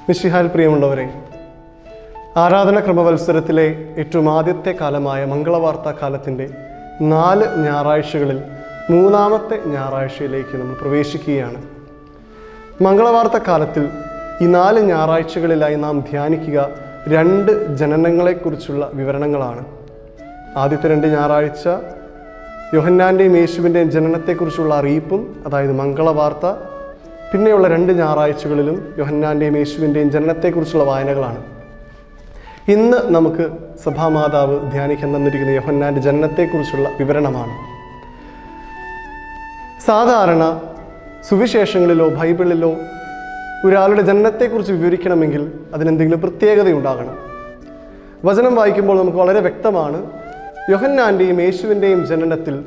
മിശിഹായിൽ പ്രിയമുള്ളവരെ, ആരാധന ക്രമവത്സരത്തിലെ ഏറ്റവും ആദ്യത്തെ കാലമായ മംഗളവാർത്താ കാലത്തിൻ്റെ 4 ഞായറാഴ്ചകളിൽ 3-ാമത്തെ ഞായറാഴ്ചയിലേക്ക് നമ്മൾ പ്രവേശിക്കുകയാണ്. മംഗളവാർത്താ കാലത്തിൽ ഈ 4 ഞായറാഴ്ചകളിലായി നാം ധ്യാനിക്കുക 2 ജനനങ്ങളെക്കുറിച്ചുള്ള വിവരണങ്ങളാണ്. ആദ്യത്തെ 2 ഞായറാഴ്ച യോഹന്നാൻ്റെയും യേശുവിൻ്റെയും ജനനത്തെക്കുറിച്ചുള്ള അറിയിപ്പും, അതായത് മംഗളവാർത്ത. പിന്നെയുള്ള 2 ഞായറാഴ്ചകളിലും യോഹന്നാൻ്റെയും യേശുവിൻ്റെയും ജനനത്തെക്കുറിച്ചുള്ള വായനകളാണ്. ഇന്ന് നമുക്ക് സഭാമാതാവ് ധ്യാനിക്കാൻ തന്നിരിക്കുന്ന യോഹന്നാൻ്റെ ജനനത്തെക്കുറിച്ചുള്ള വിവരണമാണ്. സാധാരണ സുവിശേഷങ്ങളിലോ ബൈബിളിലോ ഒരാളുടെ ജനനത്തെക്കുറിച്ച് വിവരിക്കണമെങ്കിൽ അതിനെന്തെങ്കിലും പ്രത്യേകതയുണ്ടാകണം. വചനം വായിക്കുമ്പോൾ നമുക്ക് വളരെ വ്യക്തമാണ്, യോഹന്നാൻ്റെയും യേശുവിൻ്റെയും ജനനത്തിൽ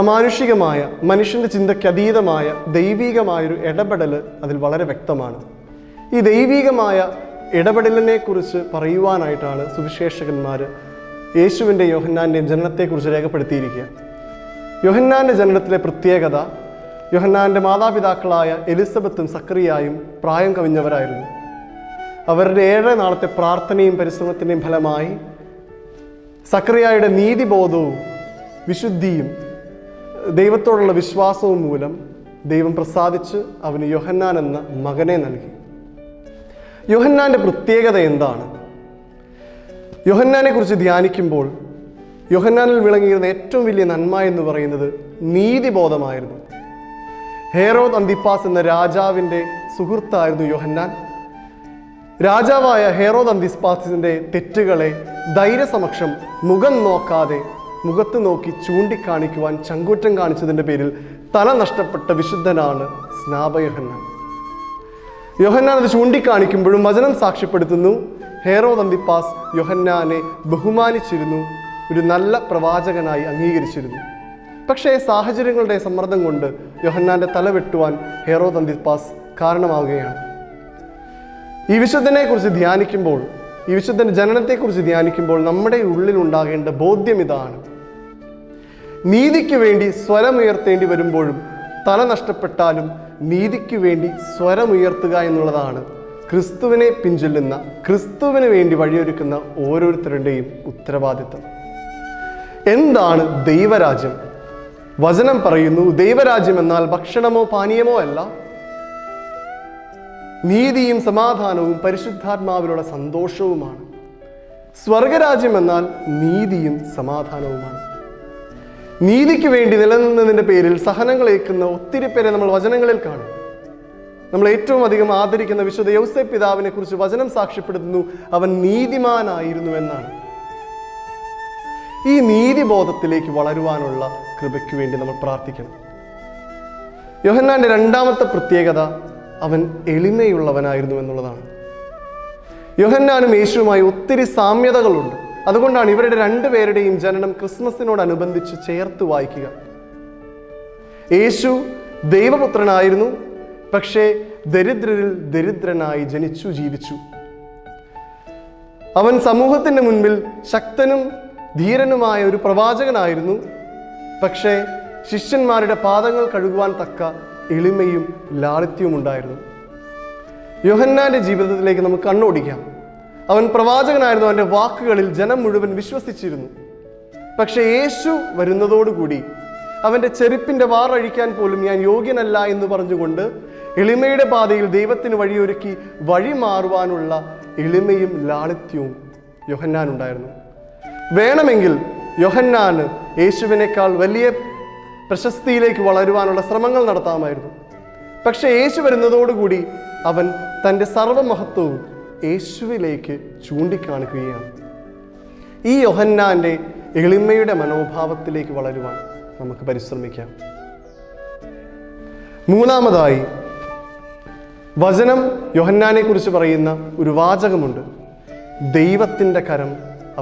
അമാനുഷികമായ, മനുഷ്യൻ്റെ ചിന്തയ്ക്ക് അതീതമായ ദൈവികമായൊരു ഇടപെടൽ അതിൽ വളരെ വ്യക്തമാണ്. ഈ ദൈവികമായ ഇടപെടലിനെ കുറിച്ച് പറയുവാനായിട്ടാണ് സുവിശേഷകന്മാർ യേശുവിൻ്റെയും യോഹന്നാൻ്റെയും ജനനത്തെക്കുറിച്ച് രേഖപ്പെടുത്തിയിരിക്കുക. യോഹന്നാൻ്റെ ജനനത്തിലെ പ്രത്യേകത, യോഹന്നാൻ്റെ മാതാപിതാക്കളായ എലിസബത്തും സക്കറിയായും പ്രായം കവിഞ്ഞവരായിരുന്നു. അവരുടെ 7 നാളത്തെ പ്രാർത്ഥനയും പരിശ്രമത്തിൻ്റെയും ഫലമായി സക്കറിയായുടെ നീതിബോധവും വിശുദ്ധിയും ദൈവത്തോടുള്ള വിശ്വാസവും മൂലം ദൈവം പ്രസാദിച്ച് അവന് യോഹന്നാൻ എന്ന മകനെ നൽകി. യോഹന്നാൻ്റെ പ്രത്യേകത എന്താണ്? യോഹന്നാനെ കുറിച്ച് ധ്യാനിക്കുമ്പോൾ യോഹന്നാനിൽ വിളങ്ങിയിരുന്ന ഏറ്റവും വലിയ നന്മ എന്ന് പറയുന്നത് നീതിബോധമായിരുന്നു. ഹേറോദ് അന്തിപ്പാസ് എന്ന രാജാവിൻ്റെ സുഹൃത്തായിരുന്നു യോഹന്നാൻ. രാജാവായ ഹേറോദ് അന്തിപ്പാസിൻ്റെ തെറ്റുകളെ ധൈര്യസമക്ഷം മുഖം നോക്കാതെ മുഖത്ത് നോക്കി ചൂണ്ടിക്കാണിക്കുവാൻ ചങ്കൂറ്റം കാണിച്ചതിൻ്റെ പേരിൽ തല നഷ്ടപ്പെട്ട വിശുദ്ധനാണ് സ്നാപയോഹന്നാൻ. യോഹന്നാൻ അത് ചൂണ്ടിക്കാണിക്കുമ്പോഴും വചനം സാക്ഷ്യപ്പെടുത്തുന്നു, ഹേറോദ് അന്തിപ്പാസ് യോഹന്നാനെ ബഹുമാനിച്ചിരുന്നു, ഒരു നല്ല പ്രവാചകനായി അംഗീകരിച്ചിരുന്നു. പക്ഷേ സാഹചര്യങ്ങളുടെ സമ്മർദ്ദം കൊണ്ട് യോഹന്നാൻ്റെ തല വെട്ടുവാൻ ഹേറോദ് അന്തിപ്പാസ് കാരണമാവുകയാണ്. ഈ വിശുദ്ധനെക്കുറിച്ച് ധ്യാനിക്കുമ്പോൾ, ഈ വിശുദ്ധൻ്റെ ജനനത്തെക്കുറിച്ച് ധ്യാനിക്കുമ്പോൾ നമ്മുടെ ഉള്ളിൽ ഉണ്ടാകേണ്ട ബോധ്യം ഇതാണ്: നീതിക്ക് വേണ്ടി സ്വരമുയർത്തേണ്ടി വരുമ്പോഴും തല നഷ്ടപ്പെട്ടാലും നീതിക്ക് വേണ്ടി സ്വരമുയർത്തുക എന്നുള്ളതാണ് ക്രിസ്തുവിനെ പിൻചൊല്ലുന്ന, ക്രിസ്തുവിന് വേണ്ടി വഴിയൊരുക്കുന്ന ഓരോരുത്തരുടെയും ഉത്തരവാദിത്വം. എന്താണ് ദൈവരാജ്യം? വചനം പറയുന്നു, ദൈവരാജ്യം എന്നാൽ ഭക്ഷണമോ പാനീയമോ അല്ല, നീതിയും സമാധാനവും പരിശുദ്ധാത്മാവിലുള്ള സന്തോഷവുമാണ്. സ്വർഗരാജ്യം എന്നാൽ നീതിയും സമാധാനവുമാണ്. നീതിക്ക് വേണ്ടി നിലനിന്നതിൻ്റെ പേരിൽ സഹനങ്ങൾ ഏൽക്കുന്ന ഒത്തിരി പേരെ നമ്മൾ വചനങ്ങളിൽ കാണും. നമ്മൾ ഏറ്റവും അധികം ആദരിക്കുന്ന വിശുദ്ധ യൗസേപ്പ് പിതാവിനെ കുറിച്ച് വചനം സാക്ഷ്യപ്പെടുത്തുന്നു, അവൻ നീതിമാനായിരുന്നു എന്നാണ്. ഈ നീതിബോധത്തിലേക്ക് വളരുവാനുള്ള കൃപയ്ക്ക് വേണ്ടി നമ്മൾ പ്രാർത്ഥിക്കണം. യോഹന്നാന്റെ 2-ാമത്തെ പ്രത്യേകത, അവൻ എളിമയുള്ളവനായിരുന്നു എന്നുള്ളതാണ്. യോഹന്നാനും യേശുവുമായി ഒത്തിരി സാമ്യതകളുണ്ട്. അതുകൊണ്ടാണ് ഇവരുടെ 2 പേരുടെയും ജനനം ക്രിസ്മസിനോടനുബന്ധിച്ച് ചേർത്ത് വായിക്കുക. യേശു ദൈവപുത്രനായിരുന്നു, പക്ഷേ ദരിദ്രരിൽ ദരിദ്രനായി ജനിച്ചു ജീവിച്ചു. അവൻ സമൂഹത്തിൻ്റെ മുൻപിൽ ശക്തനും ധീരനുമായ ഒരു പ്രവാചകനായിരുന്നു, പക്ഷേ ശിഷ്യന്മാരുടെ പാദങ്ങൾ കഴുകുവാൻ തക്ക എളിമയും ലാളിത്യവും ഉണ്ടായിരുന്നു. യോഹന്നാന്റെ ജീവിതത്തിലേക്ക് നമുക്ക് കണ്ണോടിക്കാം. അവൻ പ്രവാചകനായിരുന്നു, അവൻ്റെ വാക്കുകളിൽ ജനം മുഴുവൻ വിശ്വസിച്ചിരുന്നു. പക്ഷെ യേശു വരുന്നതോടുകൂടി അവൻ്റെ ചെരുപ്പിൻ്റെ വാറഴിക്കാൻ പോലും ഞാൻ യോഗ്യനല്ല എന്ന് പറഞ്ഞുകൊണ്ട് എളിമയുടെ പാതയിൽ ദൈവത്തിന് വഴിയൊരുക്കി വഴി മാറുവാനുള്ള എളിമയും ലാളിത്യവും യോഹന്നാനുണ്ടായിരുന്നു. വേണമെങ്കിൽ യോഹന്നാന് യേശുവിനേക്കാൾ വലിയ പ്രശസ്തിയിലേക്ക് വളരുവാനുള്ള ശ്രമങ്ങൾ നടത്താമായിരുന്നു. പക്ഷെ യേശു വരുന്നതോടുകൂടി അവൻ തൻ്റെ സർവമഹത്വവും യേശുവിലേക്ക് ചൂണ്ടിക്കാണിക്കുകയാണ്. ഈ യോഹന്നാൻ്റെ എളിമയുടെ മനോഭാവത്തിലേക്ക് വളരുവാൻ നമുക്ക് പരിശ്രമിക്കാം. 3-ാമതായി, വചനം യോഹന്നാനെ കുറിച്ച് പറയുന്ന ഒരു വാചകമുണ്ട്, ദൈവത്തിൻ്റെ കരം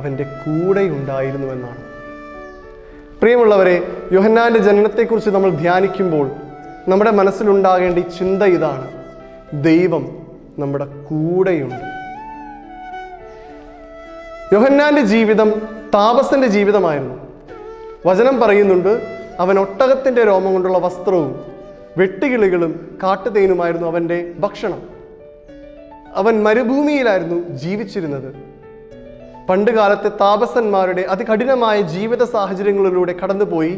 അവൻ്റെ കൂടെയുണ്ടായിരുന്നുവെന്നാണ്. പ്രിയമുള്ളവരെ, യോഹന്നാന്റെ ജനനത്തെക്കുറിച്ച് നമ്മൾ ധ്യാനിക്കുമ്പോൾ നമ്മുടെ മനസ്സിലുണ്ടാകേണ്ട ഈ ചിന്ത ഇതാണ്: ദൈവം നമ്മുടെ കൂടെയുണ്ട്. യോഹന്നാന്റെ ജീവിതം താപസന്റെ ജീവിതമായിരുന്നു. വചനം പറയുന്നുണ്ട്, അവൻ ഒട്ടകത്തിൻ്റെ രോമം കൊണ്ടുള്ള വസ്ത്രവും വെട്ടുകിളികളും കാട്ടുതേനുമായിരുന്നു അവൻ്റെ ഭക്ഷണം. അവൻ മരുഭൂമിയിലായിരുന്നു ജീവിച്ചിരുന്നത്. പണ്ട് കാലത്തെ താപസന്മാരുടെ അതികഠിനമായ ജീവിത സാഹചര്യങ്ങളിലൂടെ കടന്നുപോയി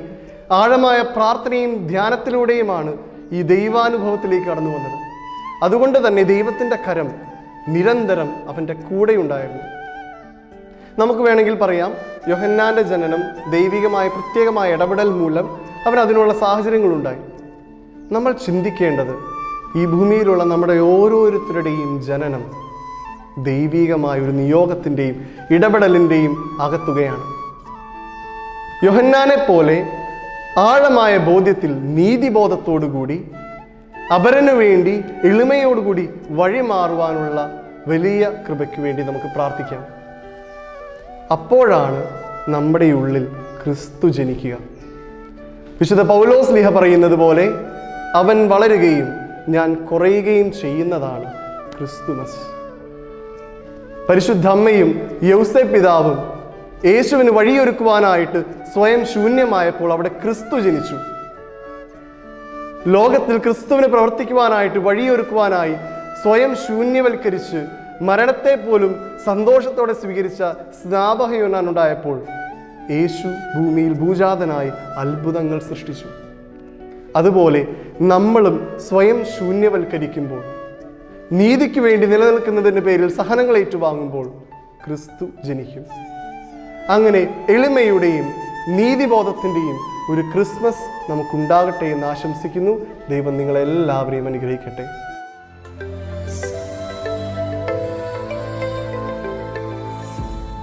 ആഴമായ പ്രാർത്ഥനയും ധ്യാനത്തിലൂടെയുമാണ് ഈ ദൈവാനുഭവത്തിലേക്ക് കടന്നു വന്നത്. അതുകൊണ്ട് തന്നെ ദൈവത്തിൻ്റെ കരം നിരന്തരം അവൻ്റെ കൂടെയുണ്ടായിരുന്നു. നമുക്ക് വേണമെങ്കിൽ പറയാം, യോഹന്നാന്റെ ജനനം ദൈവികമായ പ്രത്യേകമായ ഇടപെടൽ മൂലം അവൻ അതിനുള്ള സാഹചര്യങ്ങളുണ്ടായി. നമ്മൾ ചിന്തിക്കേണ്ടത് ഈ ഭൂമിയിലുള്ള നമ്മുടെ ഓരോരുത്തരുടെയും ജനനം ദൈവികമായ ഒരു നിയോഗത്തിൻ്റെയും ഇടപെടലിൻ്റെയും അകത്തുകയാണ്. യോഹന്നാനെ പോലെ ആഴമായ ബോധ്യത്തിൽ നീതിബോധത്തോടുകൂടി അപരനു വേണ്ടി എളിമയോടുകൂടി വഴിമാറുവാനുള്ള വലിയ കൃപയ്ക്ക് വേണ്ടി നമുക്ക് പ്രാർത്ഥിക്കാം. അപ്പോഴാണ് നമ്മുടെ ഉള്ളിൽ ക്രിസ്തു ജനിക്കുക. വിശുദ്ധ പൗലോസ് ലീഹ പറയുന്നത് പോലെ, അവൻ വളരുകയും ഞാൻ കുറയുകയും ചെയ്യുന്നതാണ് ക്രിസ്തുമസ്. പരിശുദ്ധ അമ്മയും യൗസേപ്പ് പിതാവും യേശുവിന് വഴിയൊരുക്കുവാനായിട്ട് സ്വയം ശൂന്യമായപ്പോൾ അവിടെ ക്രിസ്തു ജനിച്ചു. ലോകത്തിൽ ക്രിസ്തുവിന് പ്രവർത്തിക്കുവാനായിട്ട് വഴിയൊരുക്കുവാനായി സ്വയം ശൂന്യവൽക്കരിച്ച് മരണത്തെ പോലും സന്തോഷത്തോടെ സ്വീകരിച്ച സ്നാപക യോഹന്നാൻ ഉണ്ടായപ്പോൾ യേശു ഭൂമിയിൽ ഭൂജാതനായി അത്ഭുതങ്ങൾ സൃഷ്ടിച്ചു. അതുപോലെ നമ്മളും സ്വയം ശൂന്യവൽക്കരിക്കുമ്പോൾ, നീതിക്ക് വേണ്ടി നിലനിൽക്കുന്നതിൻ്റെ പേരിൽ സഹനങ്ങൾ ഏറ്റുവാങ്ങുമ്പോൾ ക്രിസ്തു ജനിക്കും. അങ്ങനെ എളിമയുടെയും നീതിബോധത്തിൻ്റെയും ഒരു ക്രിസ്മസ് നമുക്കുണ്ടാകട്ടെ എന്ന് ആശംസിക്കുന്നു. ദൈവം നിങ്ങളെല്ലാവരെയും അനുഗ്രഹിക്കട്ടെ.